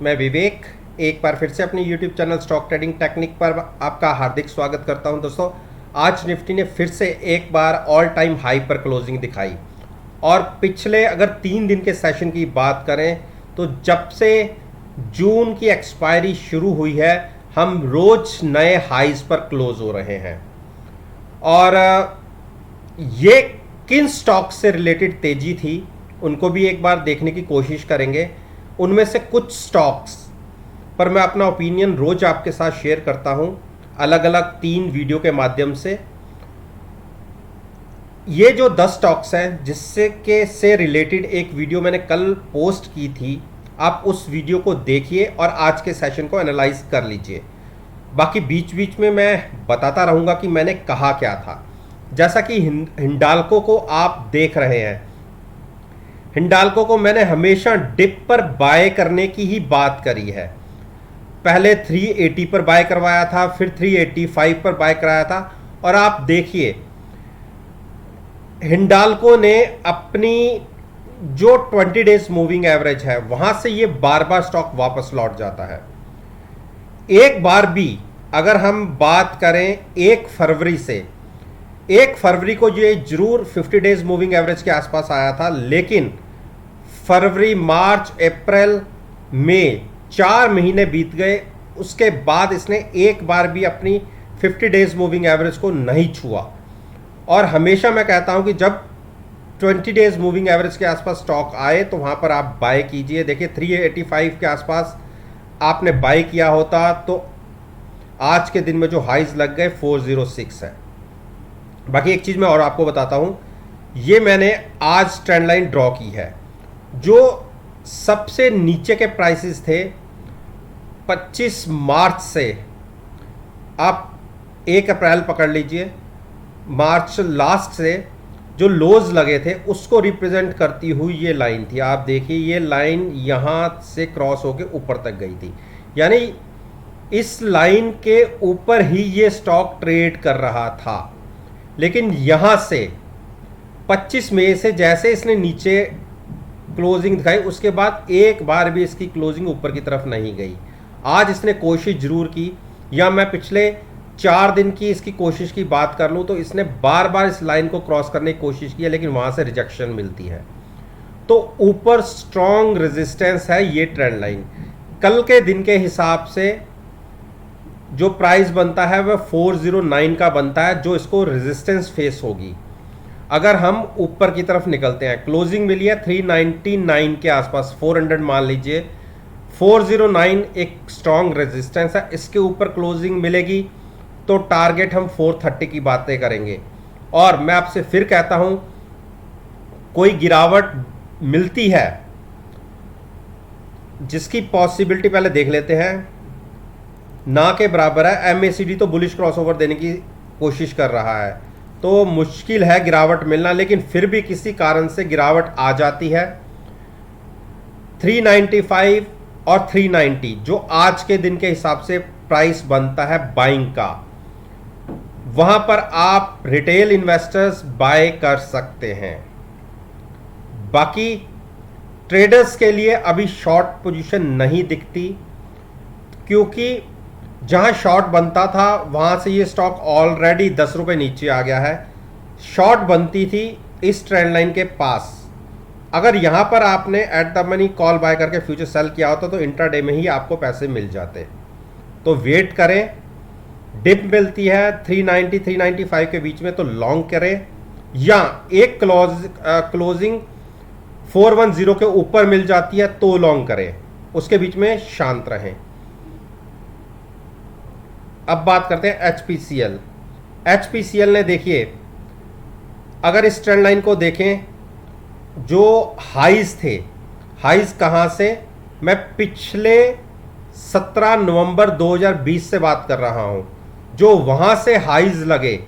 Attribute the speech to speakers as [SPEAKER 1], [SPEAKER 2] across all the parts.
[SPEAKER 1] मैं विवेक एक बार फिर से अपने YouTube channel stock trading technique पर आपका हार्दिक स्वागत करता हूं। दोस्तों, आज निफ्टी ने फिर से एक बार ऑल टाइम हाई पर क्लोजिंग दिखाई और पिछले अगर 3 दिन के सेशन की बात करें तो जब से जून की एक्सपायरी शुरू हुई है हम रोज नए हाइज पर क्लोज हो रहे हैं। और ये किन स्टॉक से रिलेटेड तेजी थी उनको भी एक बार देखने की कोशिश करेंगे। उनमें से कुछ स्टॉक्स पर मैं अपना ओपिनियन रोज आपके साथ शेयर करता हूं, अलग अलग 3 वीडियो के माध्यम से। ये जो 10 स्टॉक्स हैं जिससे के से रिलेटेड एक वीडियो मैंने कल पोस्ट की थी, आप उस वीडियो को देखिए और आज के सेशन को एनालाइज कर लीजिए। बाकी बीच बीच में मैं बताता रहूंगा कि मैंने कहा क्या था। जैसा कि हिंडाल्को को आप देख रहे हैं, हिंडाल्को को मैंने हमेशा डिप पर बाय करने की ही बात करी है। पहले 380 पर बाय करवाया था, फिर 385 पर बाय कराया था। और आप देखिए हिंडाल्को ने अपनी जो 20 डेज मूविंग एवरेज है वहां से ये बार बार स्टॉक वापस लौट जाता है। एक बार भी अगर हम बात करें 1 फरवरी से, 1 फरवरी को ये जरूर 50 डेज मूविंग एवरेज के आसपास आया था, लेकिन फरवरी, मार्च, अप्रैल, मई 4 महीने बीत गए, उसके बाद इसने एक बार भी अपनी 50 डेज मूविंग एवरेज को नहीं छुआ। और हमेशा मैं कहता हूं कि जब 20 डेज मूविंग एवरेज के आसपास स्टॉक आए तो वहां पर आप बाय कीजिए। देखिए 385 के आसपास आपने बाय किया होता तो आज के दिन में जो हाइज लग गए 406 है। बाकी एक चीज़ मैं और आपको बताता हूं, ये मैंने आज ट्रेंड लाइन ड्रॉ की है। जो सबसे नीचे के प्राइसेस थे 25 मार्च से, आप 1 अप्रैल पकड़ लीजिए, मार्च लास्ट से जो लोज लगे थे उसको रिप्रेजेंट करती हुई ये लाइन थी। आप देखिए ये लाइन यहाँ से क्रॉस होके ऊपर तक गई थी, यानी इस लाइन के ऊपर ही ये स्टॉक ट्रेड कर रहा था। लेकिन यहाँ से 25 मई से जैसे इसने नीचे क्लोजिंग दिखाई, उसके बाद एक बार भी इसकी क्लोजिंग ऊपर की तरफ नहीं गई। आज इसने कोशिश जरूर की, या मैं पिछले 4 दिन की इसकी कोशिश की बात कर लूं तो इसने बार बार इस लाइन को क्रॉस करने की कोशिश की है, लेकिन वहां से रिजेक्शन मिलती है। तो ऊपर स्ट्रॉन्ग रेजिस्टेंस है ये ट्रेंड लाइन। कल के दिन के हिसाब से जो प्राइस बनता है वह 409 का बनता है, जो इसको रेजिस्टेंस फेस होगी अगर हम ऊपर की तरफ निकलते हैं। क्लोजिंग मिली है 399 के आसपास, 400 मान लीजिए। 409 एक स्ट्रॉन्ग रेजिस्टेंस है, इसके ऊपर क्लोजिंग मिलेगी तो टारगेट हम 430 की बातें करेंगे। और मैं आपसे फिर कहता हूं, कोई गिरावट मिलती है जिसकी पॉसिबिलिटी पहले देख लेते हैं, ना के बराबर है। एमएसीडी तो बुलिश क्रॉसओवर देने की कोशिश कर रहा है, तो मुश्किल है गिरावट मिलना, लेकिन फिर भी किसी कारण से गिरावट आ जाती है। 395 और 390 जो आज के दिन के हिसाब से प्राइस बनता है बाइंग का, वहां पर आप रिटेल इन्वेस्टर्स बाय कर सकते हैं। बाकी ट्रेडर्स के लिए अभी शॉर्ट पोजीशन नहीं दिखती, क्योंकि जहां शॉर्ट बनता था वहां से ये स्टॉक ऑलरेडी 10 रुपए नीचे आ गया है। शॉर्ट बनती थी इस ट्रेंड लाइन के पास। अगर यहां पर आपने at the money call buy करके फ्यूचर सेल किया होता तो इंट्राडे में ही आपको पैसे मिल जाते। तो वेट करें, डिप मिलती है 390 395 के बीच में तो लॉन्ग करें, या एक क्लोजिंग 410 के ऊपर मिल जाती है तो लॉन्ग करें, उसके बीच में शांत रहें। अब बात करते हैं एचपीसीएल। एचपीसीएल ने देखिए, अगर इस ट्रेंड लाइन को देखें, जो हाइज थे, हाइज कहां से, मैं पिछले 17 नवंबर 2020 से बात कर रहा हूं, जो वहां से हाइज लगे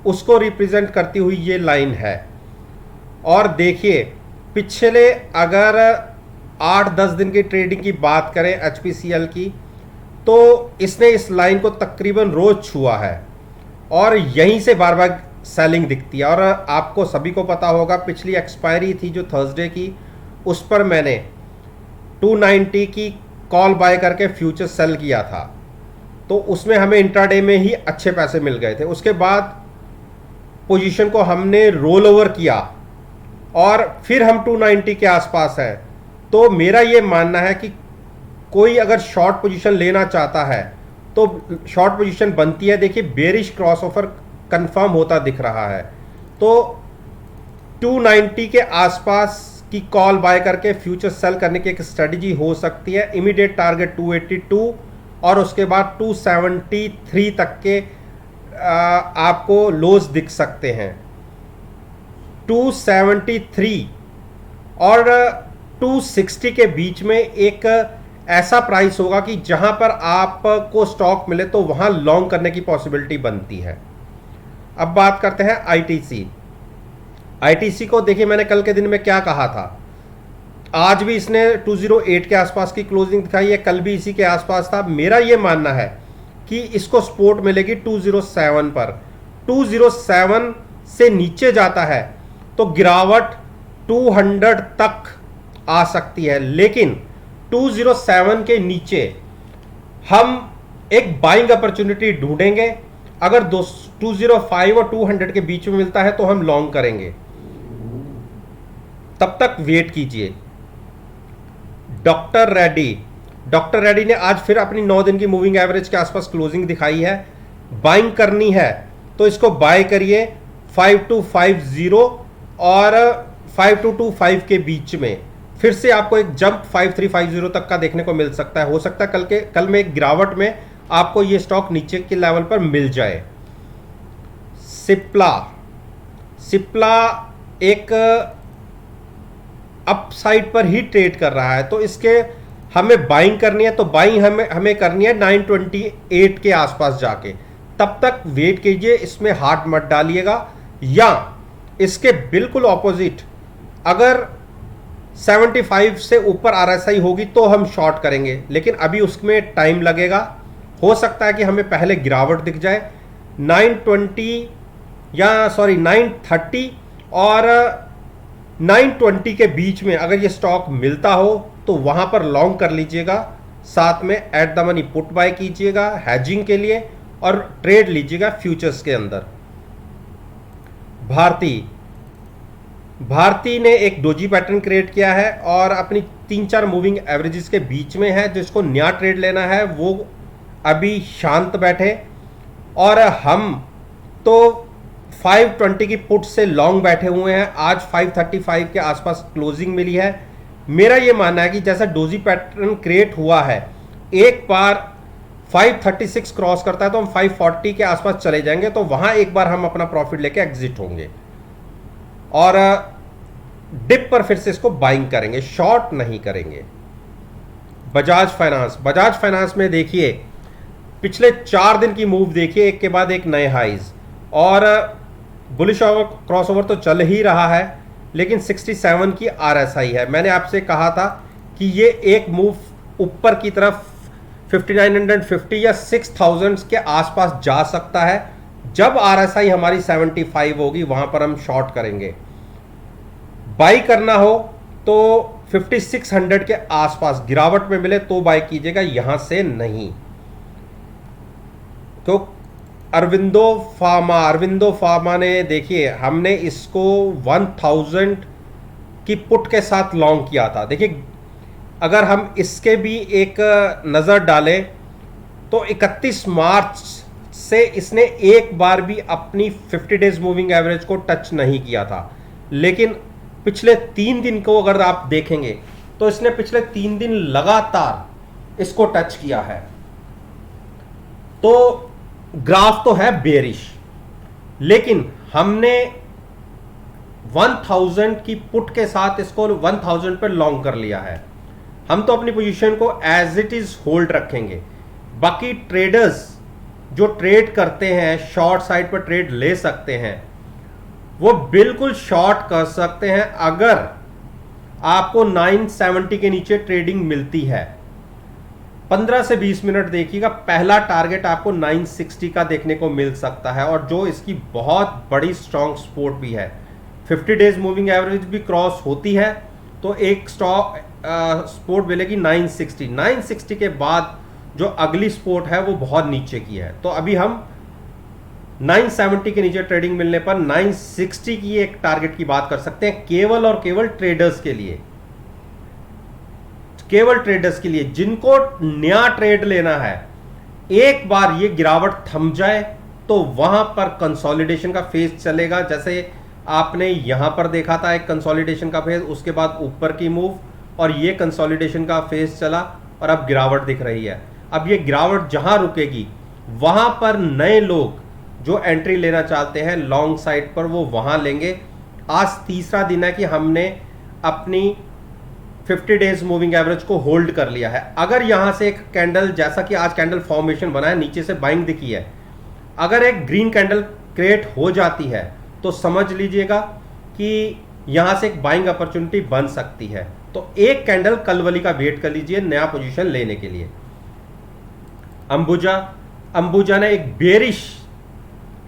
[SPEAKER 1] उसको रिप्रेजेंट करती हुई ये लाइन है। और देखिए पिछले अगर 8-10 दिन की ट्रेडिंग की बात करें एचपीसीएल की, तो इसने इस लाइन को तकरीबन रोज छुआ है और यहीं से बार बार सेलिंग दिखती है। और आपको सभी को पता होगा पिछली एक्सपायरी थी जो थर्सडे की, उस पर मैंने 290 की कॉल बाय करके फ्यूचर सेल किया था, तो उसमें हमें इंट्राडे में ही अच्छे पैसे मिल गए थे। उसके बाद पोजीशन को हमने रोल ओवर किया और फिर हम 290 के आसपास है। तो मेरा ये मानना है कि कोई अगर शॉर्ट पोजीशन लेना चाहता है तो शॉर्ट पोजीशन बनती है। देखिए बेरिश क्रॉसओवर कंफर्म होता दिख रहा है, तो 290 के आसपास की कॉल बाय करके फ्यूचर सेल करने की एक स्ट्रेटजी हो सकती है। इमीडिएट टारगेट 282 और उसके बाद 273 तक के आपको लोज दिख सकते हैं। 273 और 260 के बीच में एक ऐसा प्राइस होगा कि जहां पर आपको स्टॉक मिले तो वहां लॉन्ग करने की पॉसिबिलिटी बनती है। अब बात करते हैं आईटीसी। आईटीसी को देखिए मैंने कल के दिन में क्या कहा था, आज भी इसने 208 के आसपास की क्लोजिंग दिखाई है, कल भी इसी के आसपास था। मेरा यह मानना है कि इसको सपोर्ट मिलेगी 207 पर। 207 से नीचे जाता है तो गिरावट 200 तक आ सकती है, लेकिन 207 के नीचे हम एक बाइंग अपॉर्चुनिटी ढूंढेंगे। अगर 205 और 200 के बीच में मिलता है तो हम लॉन्ग करेंगे, तब तक वेट कीजिए। डॉक्टर रेड्डी ने आज फिर अपनी 9 दिन की मूविंग एवरेज के आसपास क्लोजिंग दिखाई है। बाइंग करनी है तो इसको बाय करिए 5250 और 5225 के बीच में। फिर से आपको एक जंप 5350 तक का देखने को मिल सकता है। हो सकता है कल में एक गिरावट में आपको ये स्टॉक नीचे के लेवल पर मिल जाए। सिप्ला एक अपसाइड पर ही ट्रेड कर रहा है, तो इसके हमें बाइंग करनी है, तो बाइंग हमें करनी है 928 के आसपास जाके। तब तक वेट कीजिए, इसमें हाथ मत डालिएगा। या इसके बिल्कुल ऑपोजिट अगर 75 से ऊपर आरएसआई होगी तो हम शॉर्ट करेंगे, लेकिन अभी उसमें टाइम लगेगा। हो सकता है कि हमें पहले गिरावट दिख जाए 930 और 920 के बीच में अगर ये स्टॉक मिलता हो तो वहां पर लॉन्ग कर लीजिएगा। साथ में eight the money put buy कीजिएगा हैजिंग के लिए और ट्रेड लीजिएगा फ्यूचर्स के अंदर। भारती ने एक डोजी पैटर्न क्रिएट किया है और अपनी 3-4 मूविंग एवरेजेस के बीच में है। जिसको नया ट्रेड लेना है वो अभी शांत बैठे, और हम तो 520 की पुट से लॉन्ग बैठे हुए हैं। आज 535 के आसपास क्लोजिंग मिली है। मेरा ये मानना है कि जैसा डोजी पैटर्न क्रिएट हुआ है, एक बार 536 क्रॉस करता है तो हम 540 के आसपास चले जाएंगे, तो वहां एक बार हम अपना प्रॉफिट लेके एग्जिट होंगे और डिप पर फिर से इसको बाइंग करेंगे, शॉर्ट नहीं करेंगे। बजाज फाइनेंस में देखिए पिछले 4 दिन की मूव देखिए, एक के बाद एक नए हाइज, और बुलिश क्रॉसओवर तो चल ही रहा है, लेकिन 67 की आरएसआई है। मैंने आपसे कहा था कि ये एक मूव ऊपर की तरफ 5950 या 6000 के आसपास जा सकता है। जब आरएसआई हमारी 75 होगी वहां पर हम शॉर्ट करेंगे। बाई करना हो तो 5600 के आसपास गिरावट में मिले तो बाई कीजिएगा, यहां से नहीं। तो अरविंदो फार्मा ने देखिए हमने इसको 1000 की पुट के साथ लॉन्ग किया था। देखिए अगर हम इसके भी एक नज़र डालें तो 31 मार्च से इसने एक बार भी अपनी 50 डेज मूविंग एवरेज को टच नहीं किया था, लेकिन पिछले 3 दिन को अगर आप देखेंगे तो इसने पिछले 3 दिन लगातार इसको टच किया है। तो ग्राफ तो है बेरिश, लेकिन हमने 1000 की पुट के साथ इसको 1000 पर लॉन्ग कर लिया है। हम तो अपनी पोजीशन को एज इट इज होल्ड रखेंगे। बाकी ट्रेडर्स जो ट्रेड करते हैं, शॉर्ट साइड पर ट्रेड ले सकते हैं, वो बिल्कुल शॉर्ट कर सकते हैं अगर आपको 970 के नीचे ट्रेडिंग मिलती है। 15 से 20 मिनट देखिएगा, पहला टारगेट आपको 960 का देखने को मिल सकता है, और जो इसकी बहुत बड़ी स्ट्रॉन्ग सपोर्ट भी है। 50 डेज मूविंग एवरेज भी क्रॉस होती है तो एक स्टॉक सपोर्ट मिलेगी 960 के बाद जो अगली सपोर्ट है वो बहुत नीचे की है। तो अभी हम 970 के नीचे ट्रेडिंग मिलने पर 960 की एक टारगेट की बात कर सकते हैं, केवल और केवल ट्रेडर्स के लिए, केवल ट्रेडर्स के लिए जिनको नया ट्रेड लेना है। एक बार ये गिरावट थम जाए तो वहां पर कंसोलिडेशन का फेज चलेगा, जैसे आपने यहां पर देखा था एक कंसोलिडेशन का फेज, उसके बाद ऊपर की मूव और ये कंसोलिडेशन का फेज चला और अब गिरावट दिख रही है। अब ये गिरावट जहां रुकेगी वहां पर नए लोग जो एंट्री लेना चाहते हैं लॉन्ग साइड पर वो वहां लेंगे। आज तीसरा दिन है कि हमने अपनी 50 डेज मूविंग एवरेज को होल्ड कर लिया है। अगर यहां से एक कैंडल, जैसा कि आज कैंडल फॉर्मेशन बना है, नीचे से बाइंग दिखी है, अगर एक ग्रीन कैंडल क्रिएट हो जाती है तो समझ लीजिएगा कि यहां से एक बाइंग अपॉर्चुनिटी बन सकती है। तो एक कैंडल कलवली का वेट कर लीजिए नया पोजीशन लेने के लिए। अंबुजा ने एक बेरिश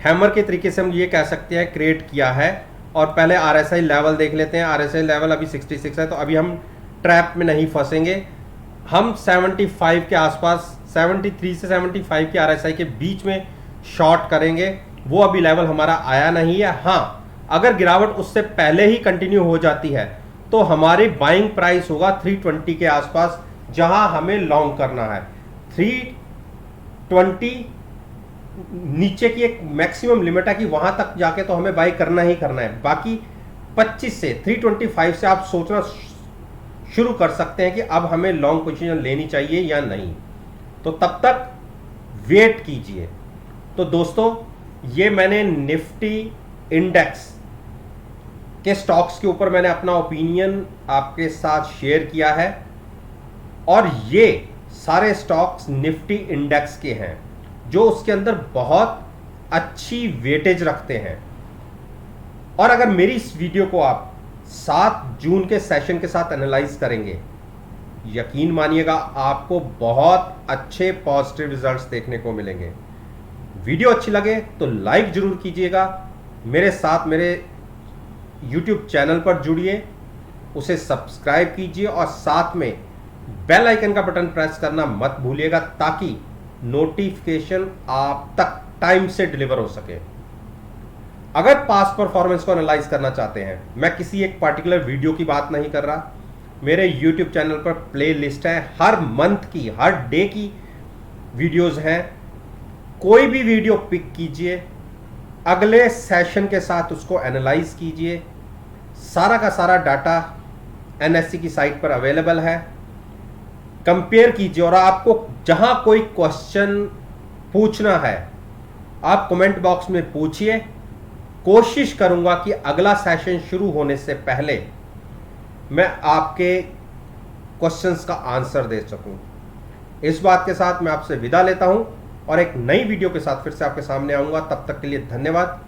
[SPEAKER 1] हैमर के तरीके से हम ये कह सकते हैं क्रिएट किया है। और पहले आरएसआई लेवल देख लेते हैं। आरएसआई लेवल अभी 66 है, तो अभी हम ट्रैप में नहीं फंसेंगे। हम 75 के आसपास, 73 से 75 के आरएसआई के बीच में शॉर्ट करेंगे। वो अभी लेवल हमारा आया नहीं है। हाँ, अगर गिरावट उससे पहले ही कंटिन्यू हो जाती है तो हमारी बाइंग प्राइस होगा 320 के आसपास, जहां हमें लॉन्ग करना है। 320 नीचे की एक मैक्सिमम लिमिट है कि वहां तक जाके तो हमें बाई करना ही करना है। बाकी 25 से 325 से आप सोचना शुरू कर सकते हैं कि अब हमें लॉन्ग पोजीशन लेनी चाहिए या नहीं। तो तब तक वेट कीजिए। तो दोस्तों, ये मैंने निफ्टी इंडेक्स के स्टॉक्स के ऊपर मैंने अपना ओपिनियन आपके साथ शेयर किया है। और ये सारे स्टॉक्स निफ्टी इंडेक्स के हैं जो उसके अंदर बहुत अच्छी वेटेज रखते हैं। और अगर मेरी इस वीडियो को आप 7 जून के सेशन के साथ एनालाइज करेंगे, यकीन मानिएगा आपको बहुत अच्छे पॉजिटिव रिजल्ट्स देखने को मिलेंगे। वीडियो अच्छी लगे तो लाइक जरूर कीजिएगा। मेरे साथ मेरे YouTube चैनल पर जुड़िए, उसे सब्सक्राइब कीजिए और साथ में बेल आइकन का बटन प्रेस करना मत भूलिएगा ताकि नोटिफिकेशन आप तक टाइम से डिलीवर हो सके। अगर पास्ट परफॉर्मेंस को एनालाइज करना चाहते हैं, मैं किसी एक पर्टिकुलर वीडियो की बात नहीं कर रहा, मेरे YouTube चैनल पर प्ले लिस्ट है, हर मंथ की, हर डे की वीडियोस हैं। कोई भी वीडियो पिक कीजिए, अगले सेशन के साथ उसको एनालाइज कीजिए। सारा का सारा डाटा NSE की साइट पर अवेलेबल है, कंपेयर कीजिए। और आपको जहां कोई क्वेश्चन पूछना है आप कमेंट बॉक्स में पूछिए। कोशिश करूंगा कि अगला सेशन शुरू होने से पहले मैं आपके क्वेश्चंस का आंसर दे सकूं। इस बात के साथ मैं आपसे विदा लेता हूं और एक नई वीडियो के साथ फिर से आपके सामने आऊंगा। तब तक के लिए धन्यवाद।